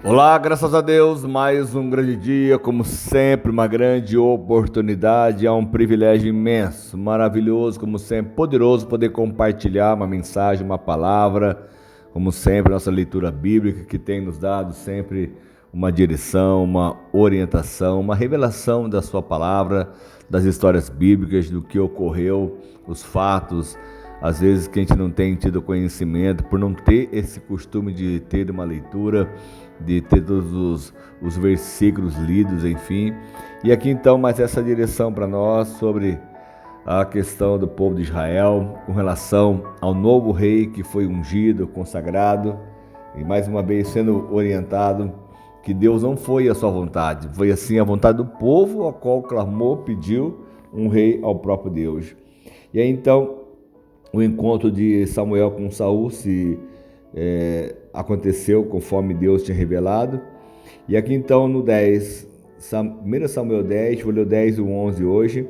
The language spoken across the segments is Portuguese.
Olá, graças a Deus, mais um grande dia, como sempre, uma grande oportunidade, é um privilégio imenso, maravilhoso, como sempre, poderoso poder compartilhar uma mensagem, uma palavra, como sempre, nossa leitura bíblica que tem nos dado sempre uma direção, uma orientação, uma revelação da sua palavra, das histórias bíblicas, do que ocorreu, os fatos, às vezes que a gente não tem tido conhecimento, por não ter esse costume de ter uma leitura, de ter todos os versículos lidos, enfim. E aqui então mais essa direção para nós sobre a questão do povo de Israel com relação ao novo rei que foi ungido, consagrado e mais uma vez sendo orientado que Deus não foi a sua vontade, foi assim a vontade do povo, a qual clamou, pediu um rei ao próprio Deus. E aí então o encontro de Samuel com Saul aconteceu conforme Deus tinha revelado. E aqui então no 10, 1 Samuel 10, vou ler o 10 e o 11 hoje.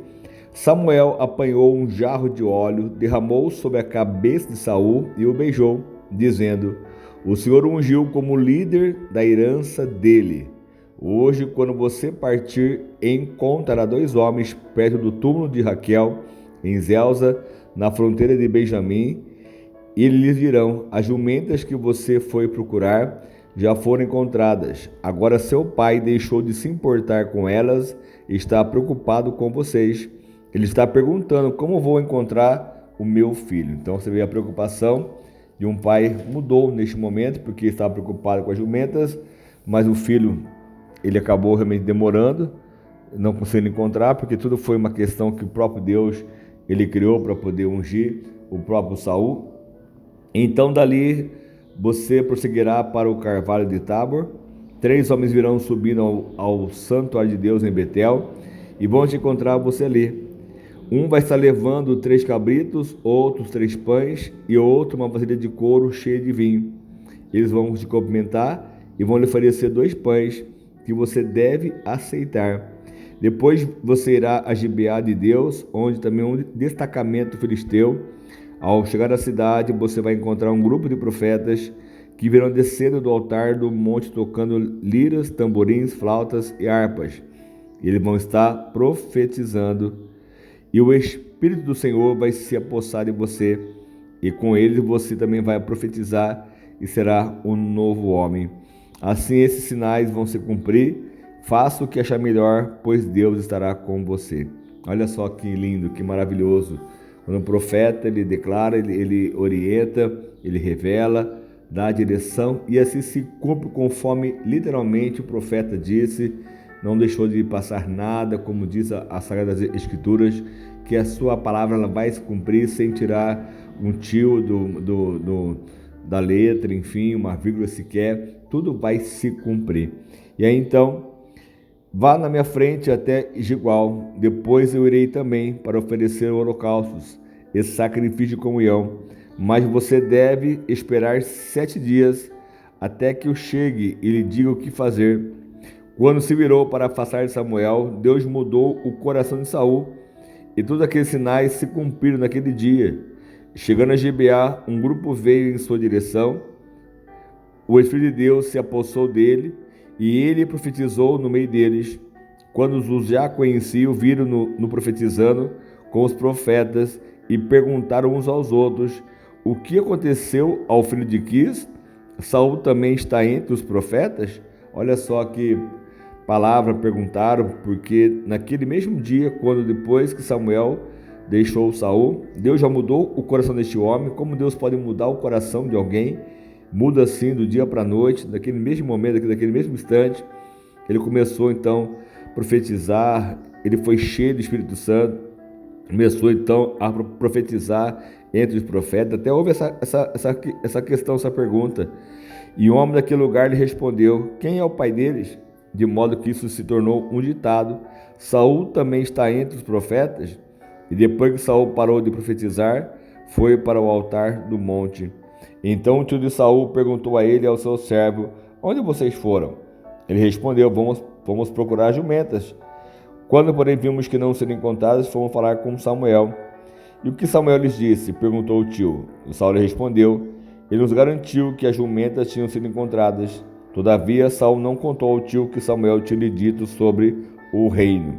Samuel apanhou um jarro de óleo, derramou sobre a cabeça de Saul e o beijou, dizendo: o Senhor ungiu como líder da herança dele. Hoje, quando você partir, encontrará 2 homens perto do túmulo de Raquel, em Zelza, na fronteira de Benjamim, e eles lhes dirão: as jumentas que você foi procurar já foram encontradas. Agora seu pai deixou de se importar com elas e está preocupado com vocês. Ele está perguntando: como vou encontrar o meu filho? Então você vê a preocupação de um pai mudou neste momento, porque estava preocupado com as jumentas, mas o filho ele acabou realmente demorando, não conseguindo encontrar, porque tudo foi uma questão que o próprio Deus ele criou para poder ungir o próprio Saul. Então dali você prosseguirá para o carvalho de Tabor. 3 homens virão subindo ao santuário de Deus em Betel e vão te encontrar você ali. Um vai estar levando 3 cabritos, outros 3 pães e outro uma vasilha de couro cheia de vinho. Eles vão te cumprimentar e vão lhe oferecer 2 pães que você deve aceitar. Depois você irá a Gibeá de Deus, onde também um destacamento filisteu. Ao chegar à cidade, você vai encontrar um grupo de profetas que virão descendo do altar do monte tocando liras, tamborins, flautas e harpas. Eles vão estar profetizando e o Espírito do Senhor vai se apossar de você e com ele você também vai profetizar e será um novo homem. Assim esses sinais vão se cumprir. Faça o que achar melhor, pois Deus estará com você. Olha só que lindo, que maravilhoso. Quando o profeta ele declara, ele orienta, ele revela, dá a direção e assim se cumpre conforme literalmente o profeta disse. Não deixou de passar nada, como diz a Sagrada Escrituras, que a sua palavra ela vai se cumprir sem tirar um tio da letra, enfim, uma vírgula sequer, tudo vai se cumprir. E aí então, vá na minha frente até Gilgal, depois eu irei também para oferecer holocaustos e sacrifício de comunhão, mas você deve esperar 7 dias até que eu chegue e lhe diga o que fazer. Quando se virou para afastar de Samuel, Deus mudou o coração de Saul e todos aqueles sinais se cumpriram naquele dia. Chegando a Gibeá, um grupo veio em sua direção. O Espírito de Deus se apossou dele e ele profetizou no meio deles. Quando os já conheciam, viram no profetizando com os profetas e perguntaram uns aos outros: o que aconteceu ao filho de Quis? Saul também está entre os profetas? Olha só que palavra perguntaram, porque naquele mesmo dia, quando depois que Samuel deixou Saul, Deus já mudou o coração deste homem. Como Deus pode mudar o coração de alguém? Muda assim do dia para a noite, daquele mesmo momento, daquele mesmo instante. Ele começou então a profetizar, ele foi cheio do Espírito Santo, começou então a profetizar entre os profetas. Até houve essa questão, essa pergunta. E o homem daquele lugar lhe respondeu: quem é o pai deles? De modo que isso se tornou um ditado. Saul também está entre os profetas? E depois que Saul parou de profetizar, foi para o altar do monte. Então o tio de Saul perguntou a ele e ao seu servo: onde vocês foram? Ele respondeu: vamos procurar jumentas. Quando, porém, vimos que não seriam encontradas, fomos falar com Samuel. E o que Samuel lhes disse? Perguntou o tio. E Saul lhe respondeu: ele nos garantiu que as jumentas tinham sido encontradas. Todavia, Saul não contou ao tio que Samuel tinha lhe dito sobre o reino.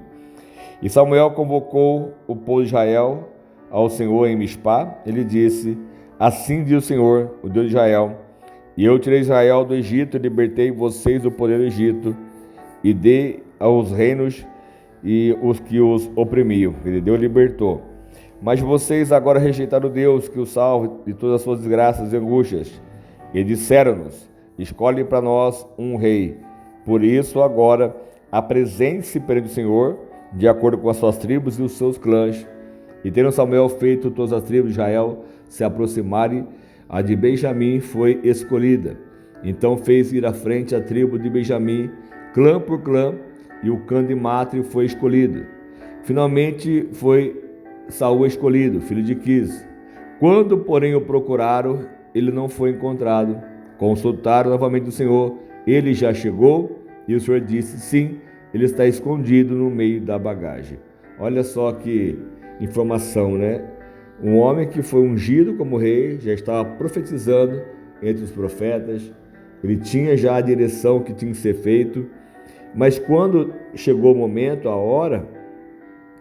E Samuel convocou o povo de Israel ao Senhor em Mispá. Ele disse: assim diz o Senhor, o Deus de Israel: e eu tirei Israel do Egito e libertei vocês do poder do Egito e dei aos reinos e os que os oprimiam. Ele deu e libertou. Mas vocês agora rejeitaram Deus que o salve de todas as suas desgraças e angústias. E disseram-nos: escolhe para nós um rei. Por isso agora apresente-se perante o Senhor, de acordo com as suas tribos e os seus clãs. E tendo Samuel feito todas as tribos de Israel se aproximarem, a de Benjamim foi escolhida. Então fez ir à frente a tribo de Benjamim, clã por clã, e o clã de Matre foi escolhido. Finalmente foi Saul escolhido, filho de Quis. Quando, porém, o procuraram, ele não foi encontrado. Consultaram novamente o Senhor, ele já chegou, e o Senhor disse: sim, ele está escondido no meio da bagagem. Olha só que informação, né? Um homem que foi ungido como rei, já estava profetizando entre os profetas, ele tinha já a direção que tinha que ser feito, mas quando chegou o momento, a hora,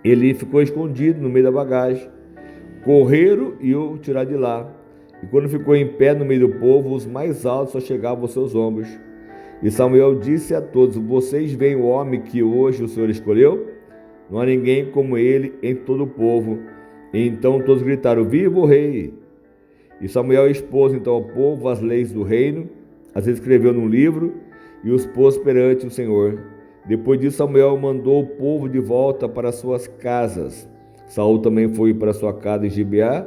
ele ficou escondido no meio da bagagem. Correram e o tiraram de lá. E quando ficou em pé no meio do povo, os mais altos só chegavam aos seus ombros. E Samuel disse a todos: vocês veem o homem que hoje o Senhor escolheu? Não há ninguém como ele em todo o povo. E então todos gritaram: viva o rei! E Samuel expôs então ao povo as leis do reino, as escreveu num livro e os pôs perante o Senhor. Depois disso, Samuel mandou o povo de volta para suas casas. Saul também foi para sua casa em Gibeá,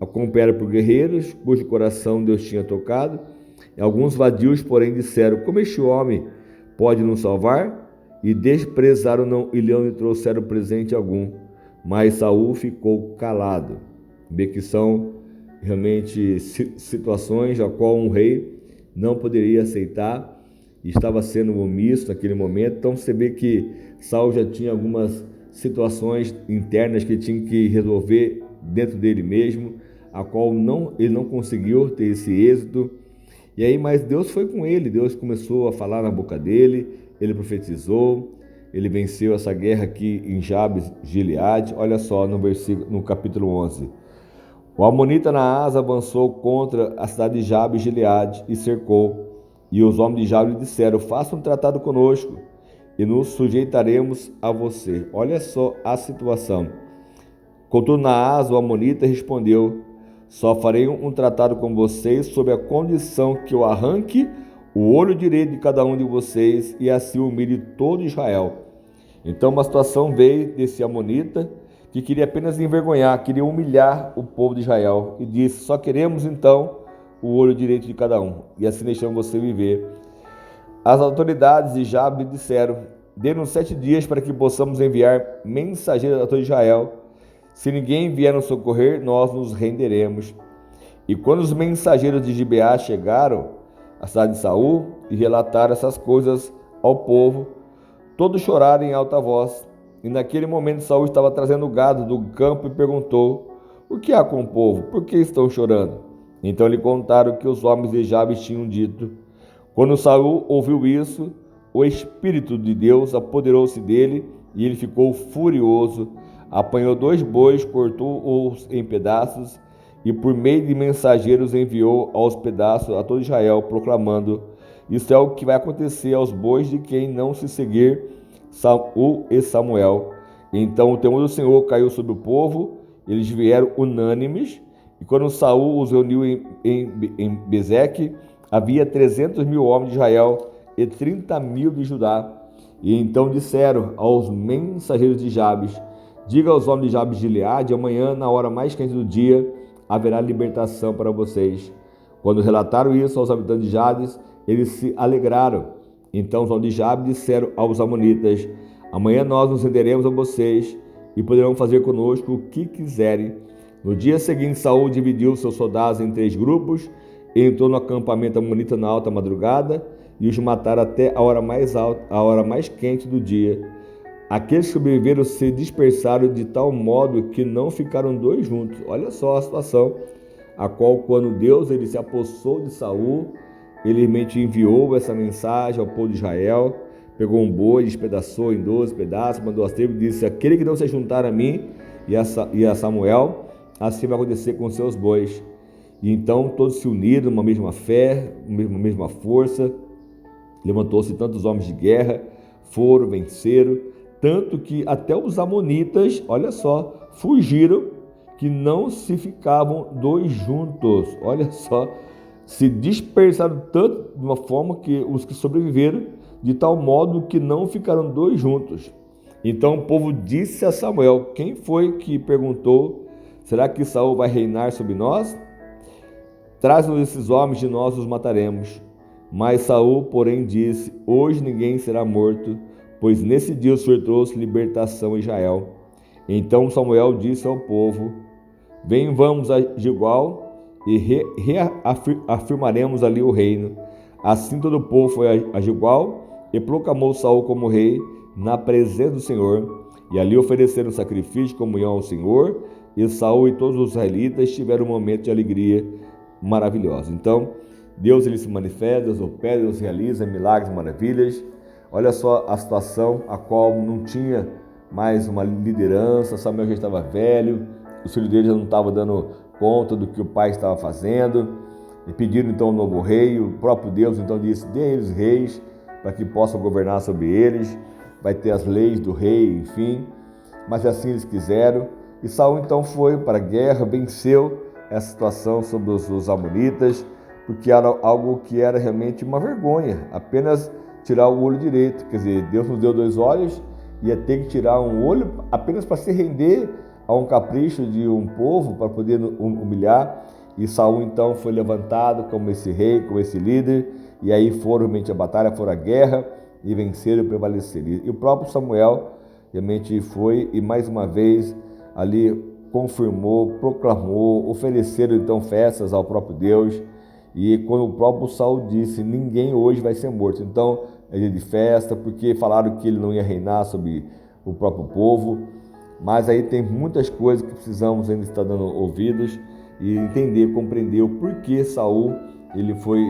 acompanhado por guerreiros, cujo coração Deus tinha tocado. E alguns vadios, porém, disseram: como este homem pode nos salvar? E desprezaram-no e lhe não trouxeram presente algum. Mas Saul ficou calado. Vê que são realmente situações a qual um rei não poderia aceitar e estava sendo omisso naquele momento. Então você vê que Saul já tinha algumas situações internas que ele tinha que resolver dentro dele mesmo, a qual ele não conseguiu ter esse êxito. E aí, mas Deus foi com ele, Deus começou a falar na boca dele, ele profetizou, ele venceu essa guerra aqui em Jabes Gileade. Olha só no capítulo 11. O amonita Naás avançou contra a cidade de Jabes Gileade e cercou. E os homens de Jabes disseram: faça um tratado conosco e nos sujeitaremos a você. Olha só a situação. Contudo, Naás, o amonita, respondeu: só farei um tratado com vocês sob a condição que eu arranque o olho direito de cada um de vocês e assim humilhe todo Israel. Então uma situação veio desse amonita que queria apenas envergonhar, queria humilhar o povo de Israel, e disse: só queremos então o olho direito de cada um, e assim deixamos você viver. As autoridades de Jabe disseram: dê-nos 7 dias para que possamos enviar mensageiros a todo Israel. Se ninguém vier nos socorrer, nós nos renderemos. E quando os mensageiros de Gibeá chegaram à cidade de Saul e relataram essas coisas ao povo, todos choraram em alta voz. E naquele momento Saul estava trazendo gado do campo e perguntou: o que há com o povo? Por que estão chorando? Então lhe contaram o que os homens de Jabes tinham dito. Quando Saul ouviu isso, o Espírito de Deus apoderou-se dele e ele ficou furioso. Apanhou 2 bois, cortou-os em pedaços e por meio de mensageiros enviou aos pedaços a todo Israel, proclamando: isso é o que vai acontecer aos bois de quem não se seguir Saul e Samuel. Então o temor do Senhor caiu sobre o povo, eles vieram unânimes, e quando Saul os reuniu em Bezeque, havia 300.000 homens de Israel e 30.000 de Judá. E então disseram aos mensageiros de Jabes: diga aos homens de Jabes de Gileade: amanhã, na hora mais quente do dia, haverá libertação para vocês. Quando relataram isso aos habitantes de Jabes, eles se alegraram. Então os homens de Jabes disseram aos amonitas: amanhã nós nos renderemos a vocês e poderão fazer conosco o que quiserem. No dia seguinte, Saul dividiu seus soldados em 3 grupos, entrou no acampamento amonita na alta madrugada e os mataram até a hora mais alta, a hora mais quente do dia. Aqueles que sobreviveram se dispersaram de tal modo que não ficaram 2 juntos. Olha só a situação, a qual quando Deus ele se apossou de Saul, ele realmente enviou essa mensagem ao povo de Israel, pegou um boi, despedaçou em 12 pedaços, mandou as tribos e disse: aquele que não se juntar a mim e a Samuel, assim vai acontecer com seus bois. E então todos se uniram, uma mesma fé, uma mesma força. Levantou-se tantos homens de guerra, foram, venceram, tanto que até os amonitas, olha só, fugiram, que não se ficavam dois juntos. Olha só, se dispersaram tanto de uma forma que os que sobreviveram, de tal modo que não ficaram dois juntos. Então o povo disse a Samuel: quem foi que perguntou: será que Saul vai reinar sobre nós? Traz-nos esses homens e nós os mataremos. Mas Saul, porém, disse: hoje ninguém será morto, pois nesse dia o Senhor trouxe libertação a Israel. Então Samuel disse ao povo: vem, vamos a Gilgal e reafirmaremos ali o reino. Assim todo o povo foi a Gilgal e proclamou Saul como rei na presença do Senhor. E ali ofereceram sacrifício de comunhão ao Senhor, e Saul e todos os israelitas tiveram um momento de alegria maravilhosa. Então, Deus ele se manifesta, Deus opera, Deus realiza milagres, maravilhas. Olha só a situação a qual não tinha mais uma liderança, Samuel já estava velho, os filhos dele já não estavam dando conta do que o pai estava fazendo, e pediram então um novo rei. O próprio Deus então disse: dê a eles reis, para que possam governar sobre eles, vai ter as leis do rei, enfim, mas assim eles quiseram. E Saul então foi para a guerra, venceu essa situação sobre os amonitas, porque era algo que era realmente uma vergonha, apenas tirar o olho direito. Quer dizer, Deus nos deu dois olhos, ia ter que tirar um olho apenas para se render a um capricho de um povo, para poder humilhar. E Saul então foi levantado como esse rei, como esse líder, e aí foram realmente a batalha, foram a guerra, e venceram e prevaleceram. E o próprio Samuel realmente foi, e mais uma vez ali confirmou, proclamou, ofereceram então festas ao próprio Deus. E quando o próprio Saul disse: ninguém hoje vai ser morto, então é dia de festa, porque falaram que ele não ia reinar sobre o próprio povo. Mas aí tem muitas coisas que precisamos ainda estar dando ouvidos e entender, compreender o porquê Saul, ele foi,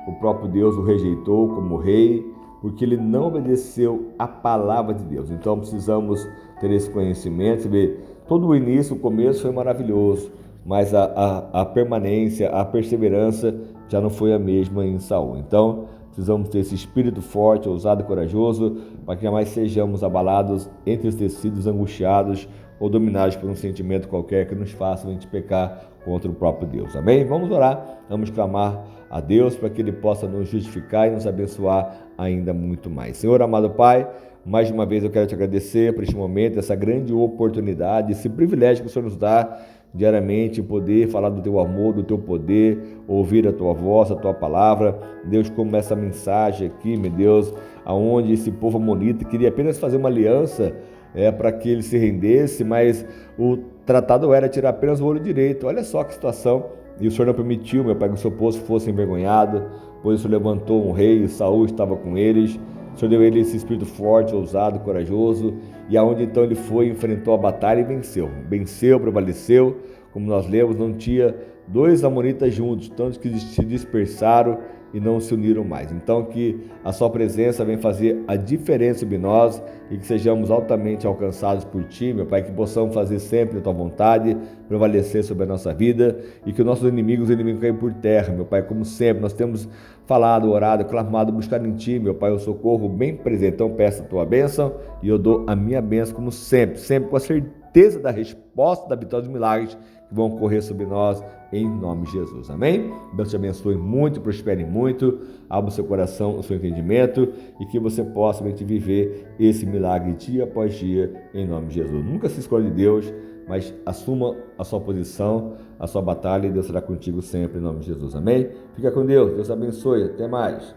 o próprio Deus o rejeitou como rei, porque ele não obedeceu a palavra de Deus. Então precisamos ter esse conhecimento, ver todo o início, o começo foi maravilhoso, mas a permanência, a perseverança já não foi a mesma em Saul. Então precisamos ter esse espírito forte, ousado e corajoso, para que jamais sejamos abalados, entristecidos, angustiados ou dominados por um sentimento qualquer que nos faça a gente pecar contra o próprio Deus. Amém? Vamos orar, vamos clamar a Deus para que Ele possa nos justificar e nos abençoar ainda muito mais. Senhor amado Pai, mais uma vez eu quero te agradecer por este momento, essa grande oportunidade, esse privilégio que o Senhor nos dá diariamente, poder falar do teu amor, do teu poder, ouvir a tua voz, a tua palavra. Deus, como essa mensagem aqui, meu Deus, aonde esse povo amonita queria apenas fazer uma aliança para que ele se rendesse, mas o tratado era tirar apenas o olho direito. Olha só que situação. E o Senhor não permitiu, meu Pai, que o seu povo fosse envergonhado, pois o Senhor levantou um rei e Saul estava com eles. O Senhor deu a ele esse espírito forte, ousado, corajoso, e aonde então ele foi, enfrentou a batalha e venceu. Venceu, prevaleceu, como nós lemos, não tinha dois amonitas juntos, tantos que se dispersaram e não se uniram mais. Então que a sua presença venha fazer a diferença sobre nós e que sejamos altamente alcançados por ti, meu Pai, que possamos fazer sempre a tua vontade, prevalecer sobre a nossa vida e que os nossos inimigos caiam por terra, meu Pai, como sempre nós temos falado, orado, clamado, buscado em ti, meu Pai, o socorro bem presente. Então peço a tua bênção e eu dou a minha bênção como sempre, sempre com a certeza da resposta, da vitória dos milagres que vão ocorrer sobre nós, em nome de Jesus. Amém? Deus te abençoe muito, prospere muito, abra o seu coração, o seu entendimento e que você possa viver esse milagre dia após dia, em nome de Jesus. Nunca se escolhe de Deus, mas assuma a sua posição, a sua batalha e Deus será contigo sempre, em nome de Jesus. Amém? Fica com Deus, Deus te abençoe, até mais.